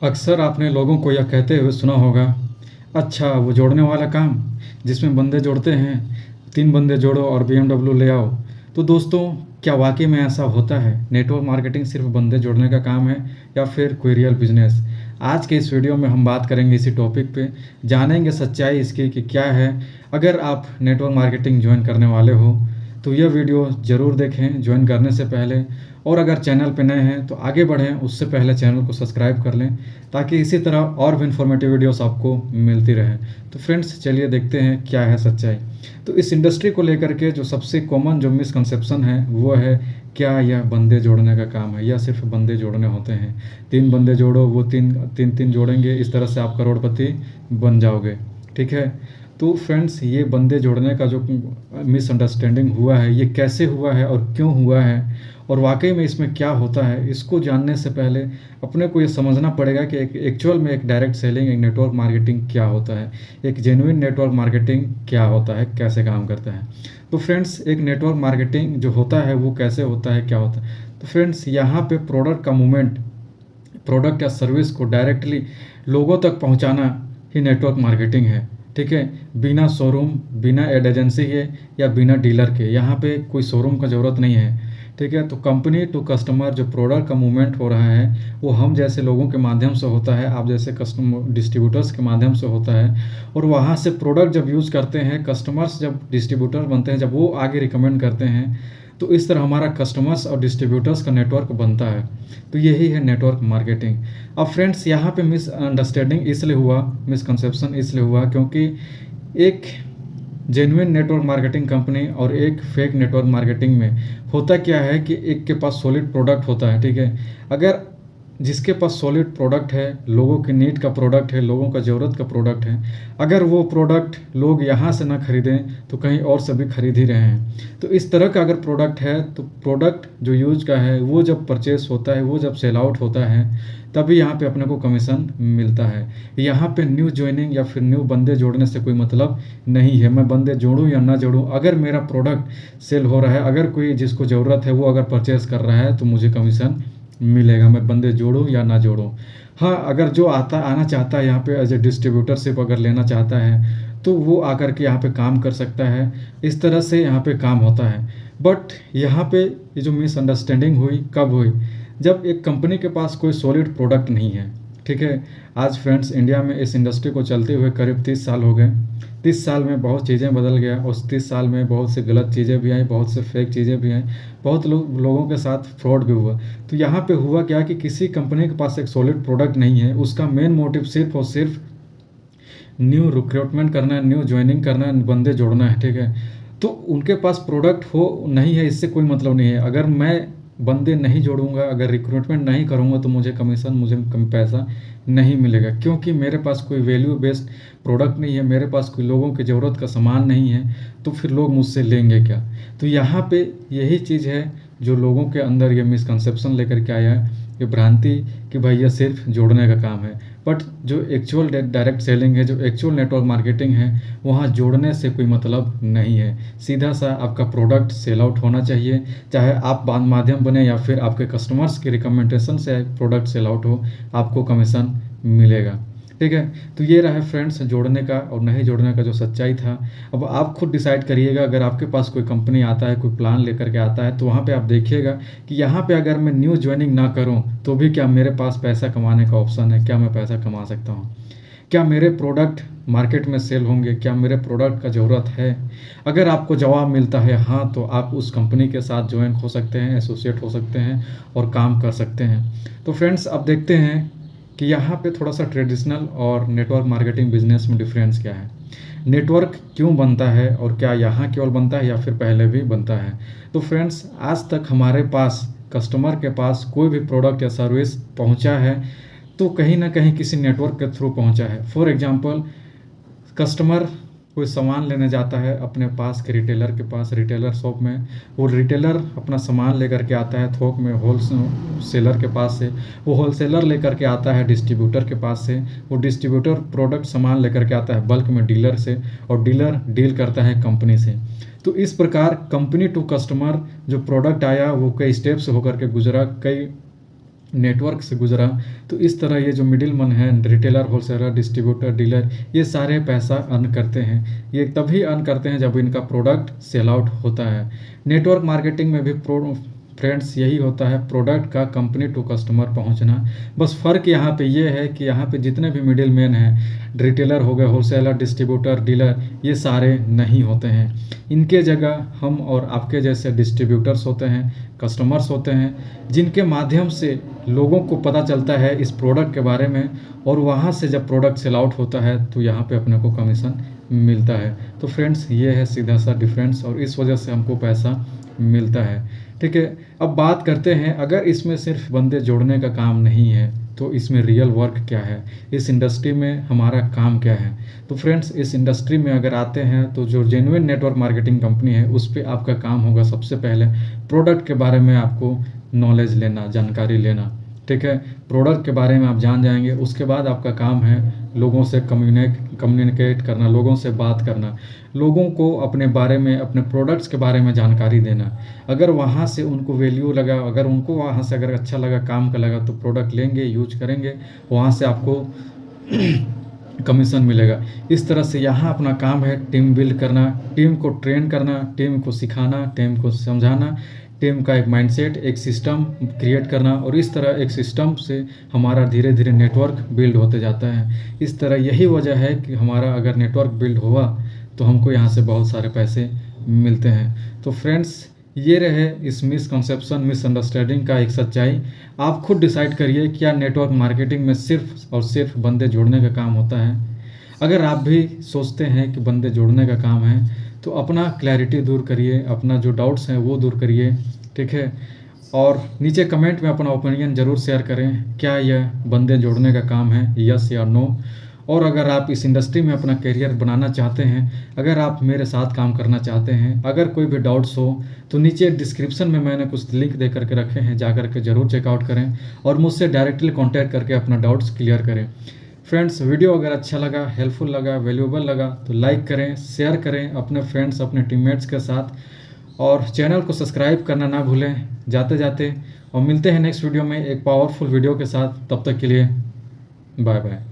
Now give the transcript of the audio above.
अक्सर आपने लोगों को यह कहते हुए सुना होगा, अच्छा वो जोड़ने वाला काम जिसमें बंदे जोड़ते हैं, 3 बंदे जोड़ो और BMW ले आओ। तो दोस्तों, क्या वाकई में ऐसा होता है? नेटवर्क मार्केटिंग सिर्फ बंदे जोड़ने का काम है या फिर कोई रियल बिजनेस? आज के इस वीडियो में हम बात करेंगे इसी टॉपिक पे, जानेंगे सच्चाई इसकी कि क्या है। अगर आप नेटवर्क मार्केटिंग ज्वाइन करने वाले हो तो यह वीडियो ज़रूर देखें ज्वाइन करने से पहले, और अगर चैनल पर नए हैं तो आगे बढ़ें, उससे पहले चैनल को सब्सक्राइब कर लें ताकि इसी तरह और भी इन्फॉर्मेटिव वीडियोस आपको मिलती रहे। तो फ्रेंड्स, चलिए देखते हैं क्या है सच्चाई। तो इस इंडस्ट्री को लेकर के जो सबसे कॉमन जो मिसकंसेप्शन है वो है, क्या यह बंदे जोड़ने का काम है या सिर्फ बंदे जोड़ने होते हैं? 3 बंदे जोड़ो, वो तीन जोड़ेंगे, इस तरह से आप करोड़पति बन जाओगे। ठीक है। तो फ्रेंड्स, ये बंदे जोड़ने का जो मिसअंडरस्टैंडिंग हुआ है, ये कैसे हुआ है और क्यों हुआ है और वाकई में इसमें क्या होता है, इसको जानने से पहले अपने को ये समझना पड़ेगा कि एक्चुअल में एक डायरेक्ट सेलिंग, एक नेटवर्क मार्केटिंग क्या होता है, एक जेन्युइन नेटवर्क मार्केटिंग क्या होता है, कैसे काम करता है। तो फ्रेंड्स, एक नेटवर्क मार्केटिंग जो होता है वो कैसे होता है, क्या होता है? तो फ्रेंड्स, यहाँ पे प्रोडक्ट का मूवमेंट, प्रोडक्ट या सर्विस को डायरेक्टली लोगों तक पहुँचाना ही नेटवर्क मार्केटिंग है। ठीक है। बिना शोरूम, बिना एड एजेंसी के या बिना डीलर के, यहाँ पे कोई शोरूम का ज़रूरत नहीं है। ठीक है। तो कंपनी टू कस्टमर जो प्रोडक्ट का मूवमेंट हो रहा है वो हम जैसे लोगों के माध्यम से होता है, आप जैसे कस्टमर डिस्ट्रीब्यूटर्स के माध्यम से होता है, और वहाँ से प्रोडक्ट जब यूज़ करते हैं कस्टमर्स, जब डिस्ट्रीब्यूटर बनते हैं, जब वो आगे रिकमेंड करते हैं, तो इस तरह हमारा कस्टमर्स और डिस्ट्रीब्यूटर्स का नेटवर्क बनता है। तो यही है नेटवर्क मार्केटिंग। अब फ्रेंड्स, यहाँ पे मिसअंडरस्टैंडिंग इसलिए हुआ, मिसकंसेप्शन इसलिए हुआ क्योंकि एक जेन्युइन नेटवर्क मार्केटिंग कंपनी और एक फेक नेटवर्क मार्केटिंग में होता क्या है कि एक के पास सॉलिड प्रोडक्ट होता है। ठीक है। अगर जिसके पास सॉलिड प्रोडक्ट है, लोगों की नीड का प्रोडक्ट है, लोगों का ज़रूरत का प्रोडक्ट है, अगर वो प्रोडक्ट लोग यहाँ से ना खरीदें तो कहीं और से भी खरीद ही रहे हैं। तो इस तरह का अगर प्रोडक्ट है तो प्रोडक्ट जो यूज का है वो जब परचेस होता है, वो जब सेल आउट होता है, तभी यहाँ पे अपने को कमीशन मिलता है। यहाँ पे न्यू ज्वाइनिंग या फिर न्यू बंदे जोड़ने से कोई मतलब नहीं है। मैं बंदे जोड़ूँ या ना जोड़ूँ, अगर मेरा प्रोडक्ट सेल हो रहा है, अगर कोई जिसको ज़रूरत है वो अगर परचेस कर रहा है तो मुझे कमीशन मिलेगा, मैं बंदे जोड़ूँ या ना जोड़ूँ। हाँ, अगर जो आना चाहता है यहाँ पे एज ए डिस्ट्रीब्यूटरशिप अगर लेना चाहता है तो वो आकर के यहाँ पे काम कर सकता है। इस तरह से यहाँ पे काम होता है। बट यहाँ पे ये जो मिसअंडरस्टैंडिंग हुई, कब हुई? जब एक कंपनी के पास कोई सॉलिड प्रोडक्ट नहीं है। ठीक है। आज फ्रेंड्स, इंडिया में इस इंडस्ट्री को चलते हुए करीब 30 साल हो गए। 30 साल में बहुत चीज़ें बदल गया, उस 30 साल में बहुत से गलत चीज़ें भी आई, बहुत से फेक चीज़ें भी आई, बहुत लोगों के साथ फ्रॉड भी हुआ। तो यहाँ पे हुआ क्या कि किसी कंपनी के पास एक सॉलिड प्रोडक्ट नहीं है, उसका मेन मोटिव सिर्फ और सिर्फ न्यू रिक्रूटमेंट करना है, न्यू ज्वाइनिंग करना है, बंदे जोड़ना है। ठीक है। तो उनके पास प्रोडक्ट हो नहीं है, इससे कोई मतलब नहीं है। अगर मैं बंदे नहीं जोड़ूंगा, अगर रिक्रूटमेंट नहीं करूंगा तो मुझे कमीशन, मुझे कम पैसा नहीं मिलेगा, क्योंकि मेरे पास कोई वैल्यू बेस्ड प्रोडक्ट नहीं है, मेरे पास कोई लोगों की ज़रूरत का सामान नहीं है, तो फिर लोग मुझसे लेंगे क्या? तो यहाँ पे यही चीज़ है जो लोगों के अंदर ये मिसकंसेप्शन लेकर के आया है, ये भ्रांति कि भाई ये सिर्फ जोड़ने का काम है। बट जो एक्चुअल डायरेक्ट सेलिंग है, जो एक्चुअल नेटवर्क मार्केटिंग है, वहाँ जोड़ने से कोई मतलब नहीं है। सीधा सा आपका प्रोडक्ट सेल आउट होना चाहिए, चाहे आप माध्यम बने या फिर आपके कस्टमर्स की रिकमेंडेशन से प्रोडक्ट सेल आउट हो, आपको कमीशन मिलेगा। ठीक है। तो ये रहा फ्रेंड्स जोड़ने का और नहीं जोड़ने का जो सच्चाई था। अब आप खुद डिसाइड करिएगा। अगर आपके पास कोई कंपनी आता है, कोई प्लान लेकर के आता है, तो वहाँ पे आप देखिएगा कि यहाँ पे अगर मैं न्यू ज्वाइनिंग ना करूँ तो भी क्या मेरे पास पैसा कमाने का ऑप्शन है, क्या मैं पैसा कमा सकता हूँ, क्या मेरे प्रोडक्ट मार्केट में सेल होंगे, क्या मेरे प्रोडक्ट का ज़रूरत है। अगर आपको जवाब मिलता है हाँ, तो आप उस कंपनी के साथ ज्वाइन हो सकते हैं, एसोसिएट हो सकते हैं और काम कर सकते हैं। तो फ्रेंड्स, अब देखते हैं कि यहाँ पे थोड़ा सा ट्रेडिशनल और नेटवर्क मार्केटिंग बिजनेस में डिफरेंस क्या है, नेटवर्क क्यों बनता है और क्या यहाँ केवल बनता है या फिर पहले भी बनता है। तो फ्रेंड्स, आज तक हमारे पास कस्टमर के पास कोई भी प्रोडक्ट या सर्विस पहुँचा है तो कहीं ना कहीं किसी नेटवर्क के थ्रू पहुँचा है। फॉर एग्जांपल, कस्टमर कोई सामान लेने जाता है अपने पास के रिटेलर के पास, रिटेलर शॉप में, वो रिटेलर अपना सामान लेकर के आता है थोक में होल सेलर के पास से, वो होलसेलर लेकर के आता है डिस्ट्रीब्यूटर के पास से, वो डिस्ट्रीब्यूटर प्रोडक्ट सामान लेकर के आता है बल्क में डीलर से, और डीलर डील करता है कंपनी से। तो इस प्रकार कंपनी टू कस्टमर जो प्रोडक्ट आया वो कई स्टेप से होकर के गुजरा, कई नेटवर्क से गुजरा। तो इस तरह ये जो मिडिल मैन है, रिटेलर, होलसेलर, डिस्ट्रीब्यूटर, डीलर, ये सारे पैसा अर्न करते हैं। ये तभी अर्न करते हैं जब इनका प्रोडक्ट सेल आउट होता है। नेटवर्क मार्केटिंग में भी फ्रेंड्स यही होता है, प्रोडक्ट का कंपनी टू कस्टमर पहुंचना। बस फ़र्क यहाँ पे ये है कि यहाँ पे जितने भी मिडिल मैन हैं, रिटेलर हो गए, होलसेलर, डिस्ट्रीब्यूटर, डीलर, ये सारे नहीं होते हैं। इनके जगह हम और आपके जैसे डिस्ट्रीब्यूटर्स होते हैं, कस्टमर्स होते हैं, जिनके माध्यम से लोगों को पता चलता है इस प्रोडक्ट के बारे में, और वहाँ से जब प्रोडक्ट सेल आउट होता है तो यहाँ पे अपने को कमीशन मिलता है। तो फ्रेंड्स, ये है सीधा सा डिफरेंस, और इस वजह से हमको पैसा मिलता है। ठीक है, अब बात करते हैं, अगर इसमें सिर्फ बंदे जोड़ने का काम नहीं है तो इसमें रियल वर्क क्या है, इस इंडस्ट्री में हमारा काम क्या है। तो फ्रेंड्स, इस इंडस्ट्री में अगर आते हैं तो जो जेन्युइन नेटवर्क मार्केटिंग कंपनी है उस पर आपका काम होगा सबसे पहले प्रोडक्ट के बारे में आपको नॉलेज लेना, जानकारी लेना। ठीक है, प्रोडक्ट के बारे में आप जान जाएंगे, उसके बाद आपका काम है लोगों से कम्युनिकेट करना, लोगों से बात करना, लोगों को अपने बारे में, अपने प्रोडक्ट्स के बारे में जानकारी देना। अगर वहाँ से उनको वैल्यू लगा, अगर उनको वहाँ से अगर अच्छा लगा, काम का लगा, तो प्रोडक्ट लेंगे, यूज करेंगे, वहाँ से आपको कमीशन मिलेगा। इस तरह से यहाँ अपना काम है टीम बिल्ड करना, टीम को ट्रेन करना, टीम को सिखाना, टीम को समझाना, टीम का एक माइंडसेट, एक सिस्टम क्रिएट करना, और इस तरह एक सिस्टम से हमारा धीरे धीरे नेटवर्क बिल्ड होते जाता है। इस तरह यही वजह है कि हमारा अगर नेटवर्क बिल्ड हुआ तो हमको यहाँ से बहुत सारे पैसे मिलते हैं। तो फ्रेंड्स, ये रहे इस मिसकंसेप्शन, मिसअंडरस्टैंडिंग का एक सच्चाई। आप खुद डिसाइड करिए क्या नेटवर्क मार्केटिंग में सिर्फ और सिर्फ बंदे जोड़ने का काम होता है। अगर आप भी सोचते हैं कि बंदे जोड़ने का काम है तो अपना क्लैरिटी दूर करिए, अपना जो डाउट्स हैं वो दूर करिए। ठीक है, और नीचे कमेंट में अपना ओपिनियन ज़रूर शेयर करें, क्या यह बंदे जोड़ने का काम है, यस या नो। और अगर आप इस इंडस्ट्री में अपना करियर बनाना चाहते हैं, अगर आप मेरे साथ काम करना चाहते हैं, अगर कोई भी डाउट्स हो तो नीचे डिस्क्रिप्शन में मैंने कुछ लिंक दे करके रखे हैं, जा करके ज़रूर चेकआउट करें और मुझसे डायरेक्टली कॉन्टैक्ट करके अपना डाउट्स क्लियर करें। फ्रेंड्स, वीडियो अगर अच्छा लगा, हेल्पफुल लगा, वैल्यूएबल लगा तो लाइक करें, शेयर करें अपने फ्रेंड्स, अपने टीममेट्स के साथ, और चैनल को सब्सक्राइब करना ना भूलें जाते जाते। और मिलते हैं नेक्स्ट वीडियो में एक पावरफुल वीडियो के साथ। तब तक के लिए बाय बाय।